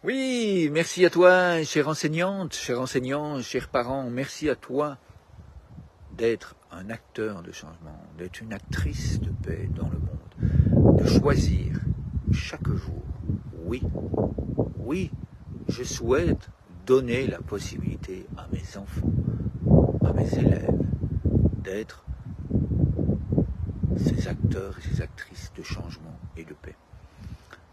Oui, merci à toi, chère enseignante, chers enseignants, chers parents, merci à toi d'être un acteur de changement, d'être une actrice de paix dans le monde, de choisir chaque jour. Oui, oui, je souhaite donner la possibilité à mes enfants, à mes élèves, d'être ces acteurs et ces actrices de changement et de paix.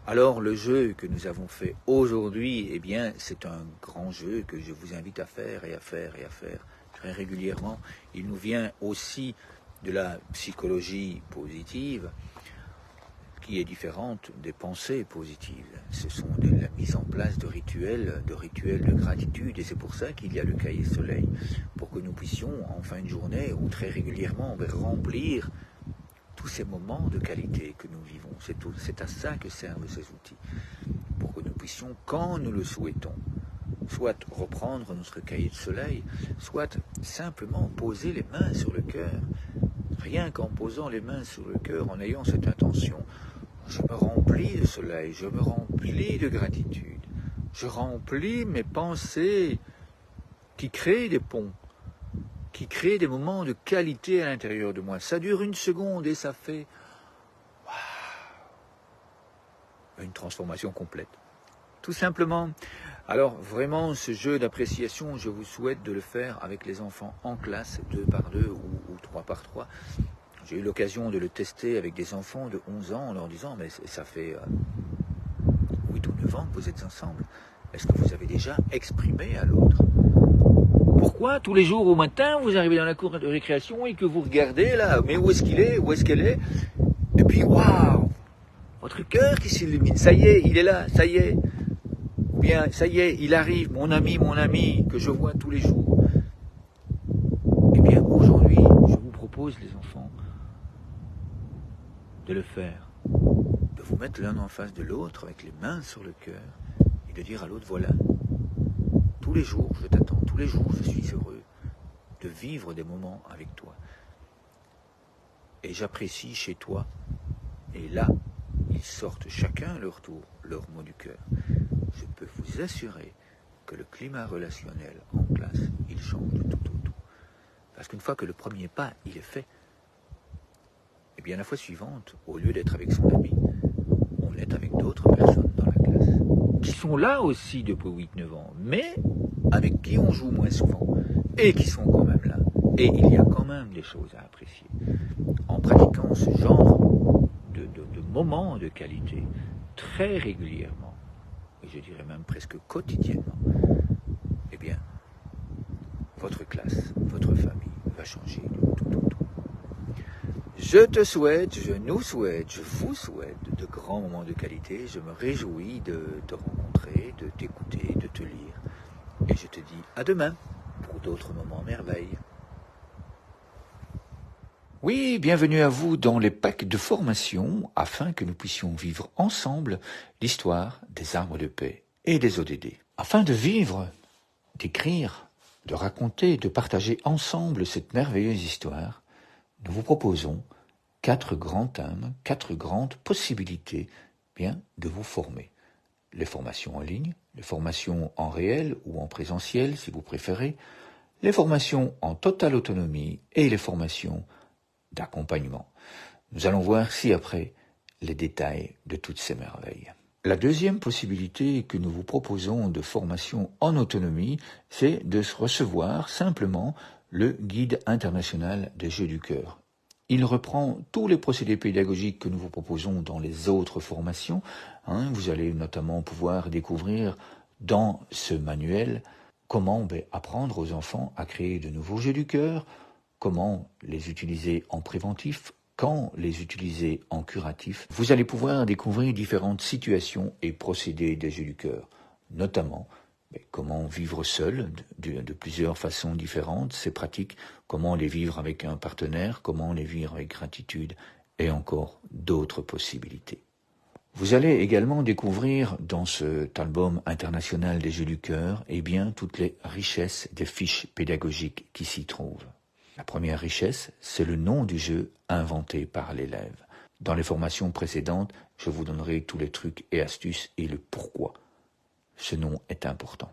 Alors le jeu que nous avons fait aujourd'hui, eh bien, c'est un grand jeu que je vous invite à faire et à faire et à faire très régulièrement. Il nous vient aussi de la psychologie positive, qui est différente des pensées positives. Ce sont la mise en place de rituels de gratitude, et c'est pour ça qu'il y a le cahier soleil, pour que nous puissions, en fin de journée ou très régulièrement, remplir tous ces moments de qualité que nous vivons. C'est à ça que servent ces outils, pour que nous puissions, quand nous le souhaitons, soit reprendre notre cahier de soleil, soit simplement poser les mains sur le cœur. Rien qu'en posant les mains sur le cœur, en ayant cette intention, je me remplis de soleil, je me remplis de gratitude, je remplis mes pensées qui créent des ponts, qui créent des moments de qualité à l'intérieur de moi. Ça dure 1 seconde et ça fait une transformation complète. Tout simplement. Alors vraiment, ce jeu d'appréciation, je vous souhaite de le faire avec les enfants en classe, 2 par 2 ou 3 par 3. J'ai eu l'occasion de le tester avec des enfants de 11 ans en leur disant, mais ça fait 8 ou 9 ans que vous êtes ensemble. Est-ce que vous avez déjà exprimé à l'autre? Pourquoi tous les jours au matin, vous arrivez dans la cour de récréation et que vous regardez là, mais où est-ce qu'il est, où est-ce qu'elle est? Et puis, waouh, votre cœur qui s'illumine, ça y est, il est là, ça y est. Ou bien, ça y est, il arrive, mon ami, que je vois tous les jours. Eh bien, aujourd'hui, je vous propose, les enfants, de le faire. De vous mettre l'un en face de l'autre, avec les mains sur le cœur, et de dire à l'autre, voilà, tous les jours, je t'attends, tous les jours, je suis heureux de vivre des moments avec toi. Et j'apprécie chez toi. Et là, ils sortent chacun à leur tour leur mot du cœur. Je peux vous assurer que le climat relationnel en classe, il change de tout au tout. Parce qu'une fois que le premier pas, il est fait, eh bien la fois suivante, au lieu d'être avec son ami, on est avec d'autres personnes dans la classe, qui sont là aussi depuis 8-9 ans, mais avec qui on joue moins souvent, et qui sont quand même là. Et il y a quand même des choses à apprécier. En pratiquant ce genre de moments de qualité, très régulièrement, et je dirais même presque quotidiennement, eh bien, votre classe, votre famille va changer du tout au tout. Je te souhaite, je nous souhaite, je vous souhaite de grands moments de qualité. Je me réjouis de te rencontrer, de t'écouter, de te lire. Et je te dis à demain pour d'autres moments merveilles. Oui, bienvenue à vous dans les packs de formation afin que nous puissions vivre ensemble l'histoire des arbres de paix et des ODD. Afin de vivre, d'écrire, de raconter, de partager ensemble cette merveilleuse histoire, nous vous proposons 4 grands thèmes, 4 grandes possibilités bien de vous former. Les formations en ligne, les formations en réel ou en présentiel si vous préférez, les formations en totale autonomie et les formations d'accompagnement. Nous allons voir ci-après les détails de toutes ces merveilles. La deuxième possibilité que nous vous proposons de formation en autonomie, c'est de recevoir simplement le guide international des jeux du cœur. Il reprend tous les procédés pédagogiques que nous vous proposons dans les autres formations. Vous allez notamment pouvoir découvrir dans ce manuel comment apprendre aux enfants à créer de nouveaux jeux du cœur, comment les utiliser en préventif, quand les utiliser en curatif. Vous allez pouvoir découvrir différentes situations et procédés des jeux du cœur, notamment comment vivre seul de plusieurs façons différentes, c'est pratique, comment les vivre avec un partenaire, comment les vivre avec gratitude et encore d'autres possibilités. Vous allez également découvrir dans cet album international des jeux du cœur toutes les richesses des fiches pédagogiques qui s'y trouvent. La première richesse, c'est le nom du jeu inventé par l'élève. Dans les formations précédentes, je vous donnerai tous les trucs et astuces et le pourquoi. ce nom est important.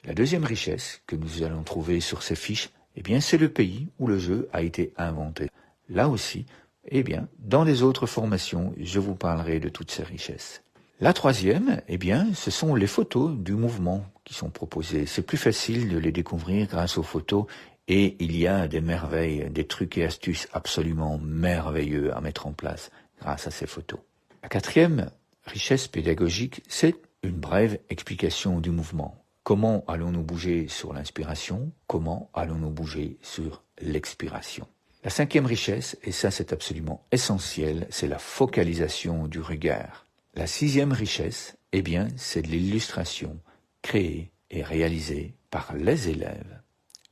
La deuxième richesse que nous allons trouver sur ces fiches, eh bien, c'est le pays où le jeu a été inventé. Là aussi, eh bien, dans les autres formations, je vous parlerai de toutes ces richesses. La troisième, eh bien, ce sont les photos du mouvement qui sont proposées. C'est plus facile de les découvrir grâce aux photos et il y a des merveilles, des trucs et astuces absolument merveilleux à mettre en place grâce à ces photos. La quatrième richesse pédagogique, c'est une brève explication du mouvement. Comment allons-nous bouger sur l'inspiration? Comment allons-nous bouger sur l'expiration? La cinquième richesse, et ça c'est absolument essentiel, c'est la focalisation du regard. La sixième richesse, eh bien, c'est de l'illustration créée et réalisée par les élèves.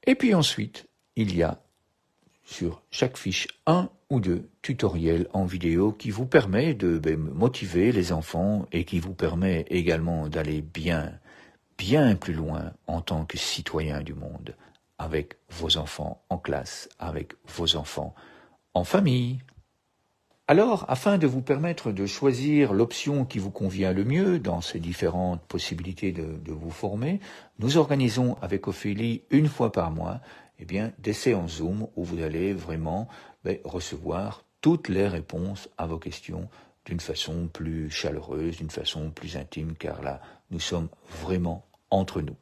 Et puis ensuite, il y a sur chaque fiche un ou deux tutoriels en vidéo qui vous permet de motiver les enfants et qui vous permet également d'aller bien plus loin en tant que citoyen du monde avec vos enfants en classe, avec vos enfants en famille. Alors, afin de vous permettre de choisir l'option qui vous convient le mieux dans ces différentes possibilités de vous former, nous organisons avec Ophélie une fois par mois des séances Zoom où vous allez vraiment recevoir toutes les réponses à vos questions d'une façon plus chaleureuse, d'une façon plus intime, car là, nous sommes vraiment entre nous.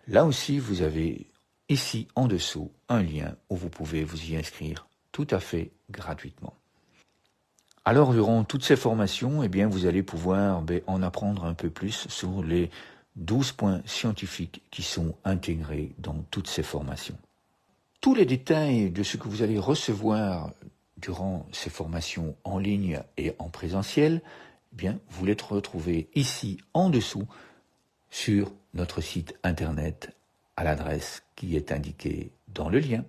Là aussi, vous avez ici en dessous un lien où vous pouvez vous y inscrire tout à fait gratuitement. Alors, durant toutes ces formations, vous allez pouvoir en apprendre un peu plus sur les 12 points scientifiques qui sont intégrés dans toutes ces formations. Tous les détails de ce que vous allez recevoir durant ces formations en ligne et en présentiel, vous les retrouvez ici en dessous sur notre site internet à l'adresse qui est indiquée dans le lien.